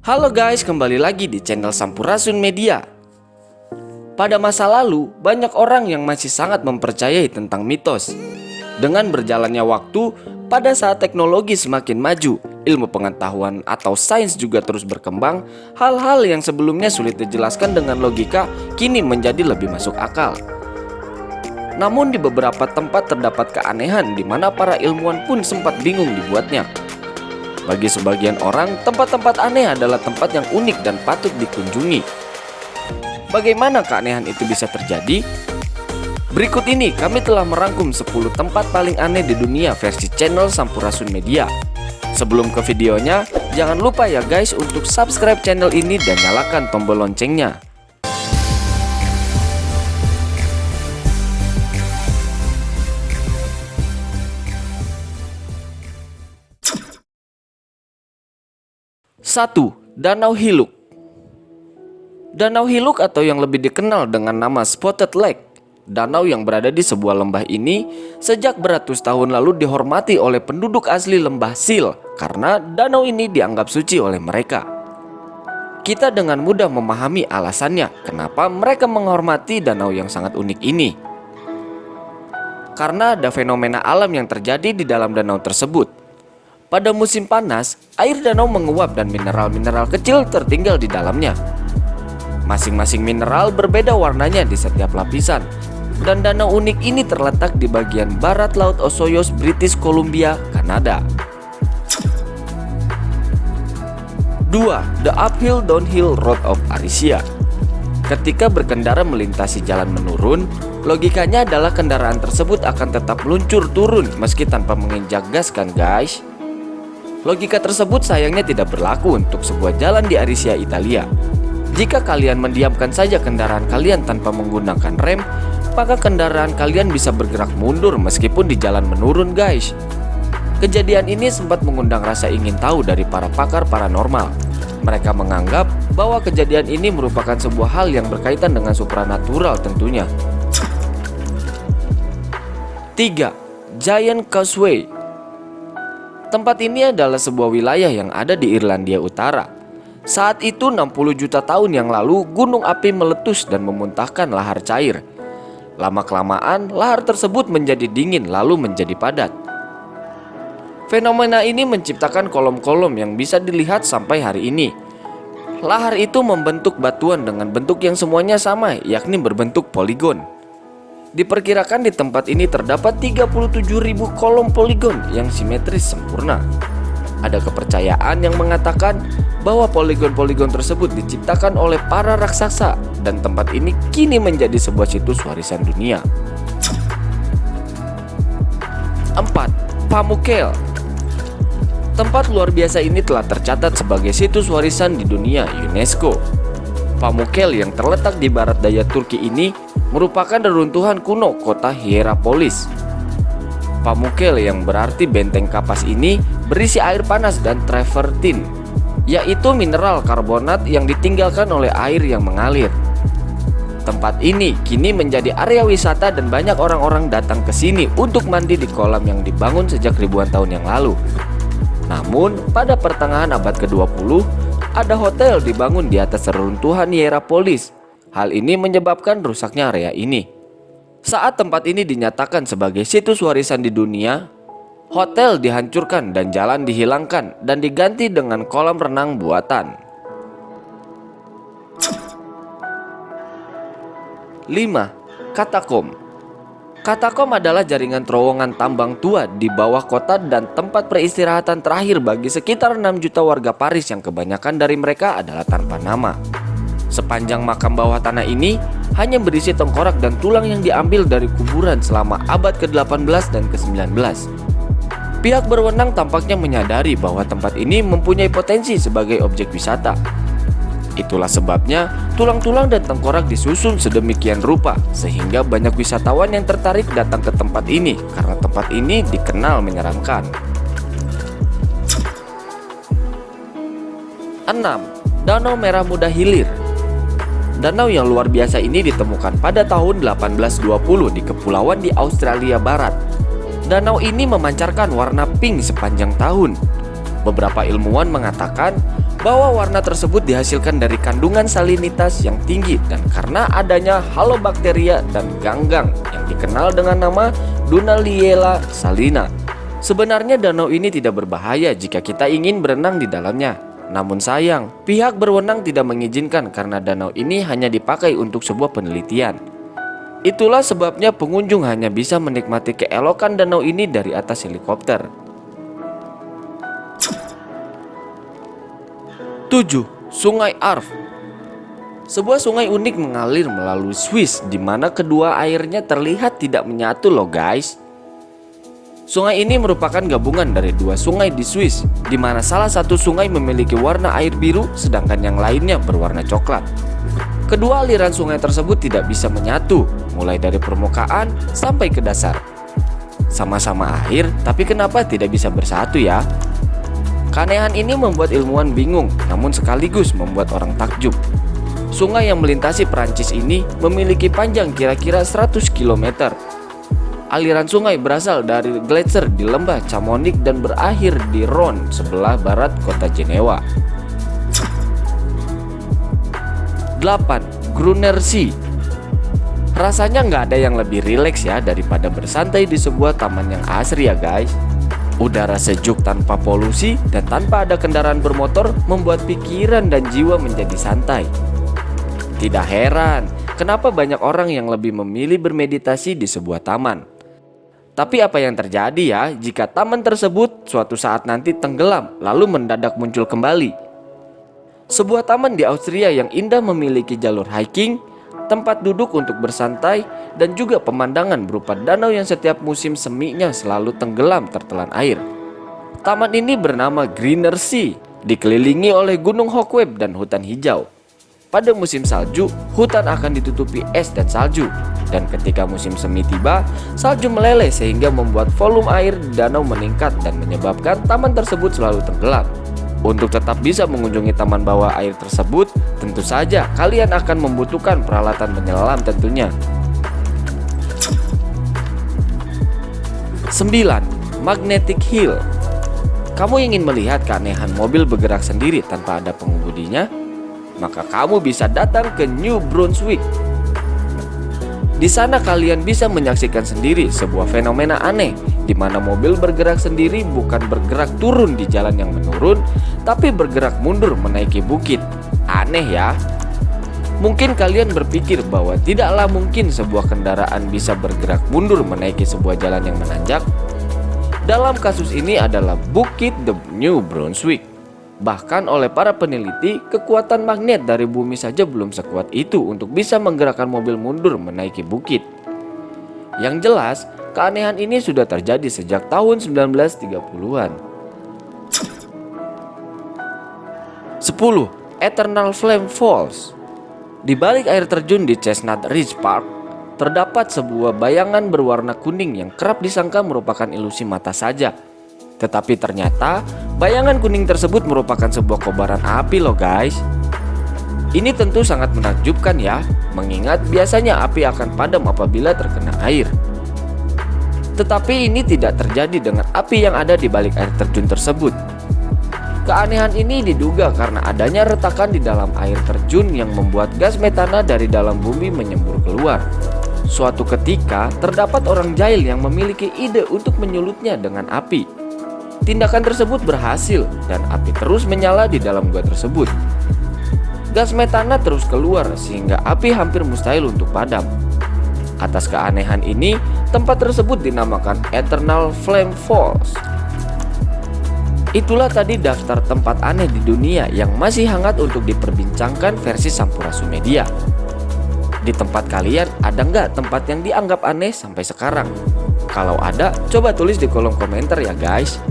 Halo guys, kembali lagi di channel Sampurasun Media. Pada masa lalu, banyak orang yang masih sangat mempercayai tentang mitos. Dengan berjalannya waktu, pada saat teknologi semakin maju, ilmu pengetahuan atau sains juga terus berkembang, hal-hal yang sebelumnya sulit dijelaskan dengan logika kini menjadi lebih masuk akal. Namun di beberapa tempat terdapat keanehan di mana para ilmuwan pun sempat bingung dibuatnya. Bagi sebagian orang, tempat-tempat aneh adalah tempat yang unik dan patut dikunjungi. Bagaimana keanehan itu bisa terjadi? Berikut ini kami telah merangkum 10 tempat paling aneh di dunia versi channel Sampurasun Media. Sebelum ke videonya, jangan lupa ya guys untuk subscribe channel ini dan nyalakan tombol loncengnya. Satu, Danau Hiluk. Danau Hiluk atau yang lebih dikenal dengan nama Spotted Lake, danau yang berada di sebuah lembah ini sejak beratus tahun lalu dihormati oleh penduduk asli lembah Seal karena danau ini dianggap suci oleh mereka. Kita dengan mudah memahami alasannya kenapa mereka menghormati danau yang sangat unik ini. Karena ada fenomena alam yang terjadi di dalam danau tersebut. Pada musim panas, air danau menguap dan mineral-mineral kecil tertinggal di dalamnya. Masing-masing mineral berbeda warnanya di setiap lapisan. Dan danau unik ini terletak di bagian barat Laut Osoyoos, British Columbia, Kanada. 2. The Uphill Downhill Road of Arisia. Ketika berkendara melintasi jalan menurun, logikanya adalah kendaraan tersebut akan tetap meluncur turun meski tanpa menginjak gas kan guys? Logika tersebut sayangnya tidak berlaku untuk sebuah jalan di Arisia, Italia. Jika kalian mendiamkan saja kendaraan kalian tanpa menggunakan rem, maka kendaraan kalian bisa bergerak mundur meskipun di jalan menurun guys. Kejadian ini sempat mengundang rasa ingin tahu dari para pakar paranormal. Mereka menganggap bahwa kejadian ini merupakan sebuah hal yang berkaitan dengan supranatural tentunya. 3. Giant Causeway. Tempat ini adalah sebuah wilayah yang ada di Irlandia Utara. Saat itu 60 juta tahun yang lalu gunung api meletus dan memuntahkan lahar cair. Lama-kelamaan lahar tersebut menjadi dingin lalu menjadi padat. Fenomena ini menciptakan kolom-kolom yang bisa dilihat sampai hari ini. Lahar itu membentuk batuan dengan bentuk yang semuanya sama, yakni berbentuk poligon. Diperkirakan di tempat ini terdapat 37.000 kolom poligon yang simetris sempurna. Ada kepercayaan yang mengatakan bahwa poligon-poligon tersebut diciptakan oleh para raksasa dan tempat ini kini menjadi sebuah situs warisan dunia. 4. Pamukkale. Tempat luar biasa ini telah tercatat sebagai situs warisan di dunia UNESCO. Pamukkale yang terletak di barat daya Turki ini merupakan reruntuhan kuno kota Hierapolis. Pamukkale yang berarti benteng kapas ini berisi air panas dan travertin, yaitu mineral karbonat yang ditinggalkan oleh air yang mengalir. Tempat ini kini menjadi area wisata dan banyak orang-orang datang ke sini untuk mandi di kolam yang dibangun sejak ribuan tahun yang lalu. Namun, pada pertengahan abad ke-20, ada hotel dibangun di atas reruntuhan Hierapolis. Hal ini menyebabkan rusaknya area ini. Saat tempat ini dinyatakan sebagai situs warisan di dunia, hotel dihancurkan dan jalan dihilangkan dan diganti dengan kolam renang buatan. 5. Katakom. Katakom adalah jaringan terowongan tambang tua di bawah kota dan tempat peristirahatan terakhir bagi sekitar 6 juta warga Paris yang kebanyakan dari mereka adalah tanpa nama. Sepanjang makam bawah tanah ini hanya berisi tengkorak dan tulang yang diambil dari kuburan selama abad ke-18 dan ke-19. Pihak berwenang tampaknya menyadari bahwa tempat ini mempunyai potensi sebagai objek wisata. Itulah sebabnya tulang-tulang dan tengkorak disusun sedemikian rupa sehingga banyak wisatawan yang tertarik datang ke tempat ini karena tempat ini dikenal menyeramkan. 6. Danau Merah Muda Hilir. Danau yang luar biasa ini ditemukan pada tahun 1820 di kepulauan di Australia Barat. Danau ini memancarkan warna pink sepanjang tahun. Beberapa ilmuwan mengatakan bahwa warna tersebut dihasilkan dari kandungan salinitas yang tinggi dan karena adanya halobakteria dan ganggang yang dikenal dengan nama Dunaliella salina. Sebenarnya danau ini tidak berbahaya jika kita ingin berenang di dalamnya. Namun sayang, pihak berwenang tidak mengizinkan karena danau ini hanya dipakai untuk sebuah penelitian. Itulah sebabnya pengunjung hanya bisa menikmati keelokan danau ini dari atas helikopter. 7. Sungai Arv. Sebuah sungai unik mengalir melalui Swiss di mana kedua airnya terlihat tidak menyatu loh guys. Sungai ini merupakan gabungan dari dua sungai di Swiss, di mana salah satu sungai memiliki warna air biru sedangkan yang lainnya berwarna coklat. Kedua aliran sungai tersebut tidak bisa menyatu, mulai dari permukaan sampai ke dasar. Sama-sama air, tapi kenapa tidak bisa bersatu ya? Keanehan ini membuat ilmuwan bingung, namun sekaligus membuat orang takjub. Sungai yang melintasi Perancis ini memiliki panjang kira-kira 100 km. Aliran sungai berasal dari gletser di lembah Chamonix dan berakhir di Rhone sebelah barat kota Jenewa. 8. Gruner See. Rasanya nggak ada yang lebih rileks ya daripada bersantai di sebuah taman yang asri ya guys. Udara sejuk tanpa polusi dan tanpa ada kendaraan bermotor membuat pikiran dan jiwa menjadi santai. Tidak heran kenapa banyak orang yang lebih memilih bermeditasi di sebuah taman. Tapi apa yang terjadi ya jika taman tersebut suatu saat nanti tenggelam lalu mendadak muncul kembali? Sebuah taman di Austria yang indah memiliki jalur hiking, tempat duduk untuk bersantai, dan juga pemandangan berupa danau yang setiap musim seminya selalu tenggelam tertelan air. Taman ini bernama Gruner See, dikelilingi oleh Gunung Hochweb dan hutan hijau. Pada musim salju, hutan akan ditutupi es dan salju, dan ketika musim semi tiba, salju meleleh sehingga membuat volume air di danau meningkat dan menyebabkan taman tersebut selalu tenggelam. Untuk tetap bisa mengunjungi taman bawah air tersebut, tentu saja kalian akan membutuhkan peralatan menyelam tentunya. 9. Magnetic Hill. Kamu ingin melihat keanehan mobil bergerak sendiri tanpa ada pengemudinya? Maka kamu bisa datang ke New Brunswick. Di sana kalian bisa menyaksikan sendiri sebuah fenomena aneh di mana mobil bergerak sendiri bukan bergerak turun di jalan yang menurun, tapi bergerak mundur menaiki bukit. Aneh ya? Mungkin kalian berpikir bahwa tidaklah mungkin sebuah kendaraan bisa bergerak mundur menaiki sebuah jalan yang menanjak. Dalam kasus ini adalah Bukit The New Brunswick. Bahkan oleh para peneliti, kekuatan magnet dari bumi saja belum sekuat itu untuk bisa menggerakkan mobil mundur menaiki bukit. Yang jelas, keanehan ini sudah terjadi sejak tahun 1930-an. 10. Eternal Flame Falls. Di balik air terjun di Chestnut Ridge Park, terdapat sebuah bayangan berwarna kuning yang kerap disangka merupakan ilusi mata saja. Tetapi ternyata bayangan kuning tersebut merupakan sebuah kobaran api loh guys. Ini tentu sangat menakjubkan ya, mengingat biasanya api akan padam apabila terkena air. Tetapi ini tidak terjadi dengan api yang ada di balik air terjun tersebut. Keanehan ini diduga karena adanya retakan di dalam air terjun yang membuat gas metana dari dalam bumi menyembur keluar. Suatu ketika terdapat orang jahil yang memiliki ide untuk menyulutnya dengan api. Tindakan tersebut berhasil dan api terus menyala di dalam gua tersebut. Gas metana terus keluar sehingga api hampir mustahil untuk padam. Atas keanehan ini, tempat tersebut dinamakan Eternal Flame Falls. Itulah tadi daftar tempat aneh di dunia yang masih hangat untuk diperbincangkan versi Sampurasun-Media. Di tempat kalian ada nggak tempat yang dianggap aneh sampai sekarang? Kalau ada, coba tulis di kolom komentar ya guys.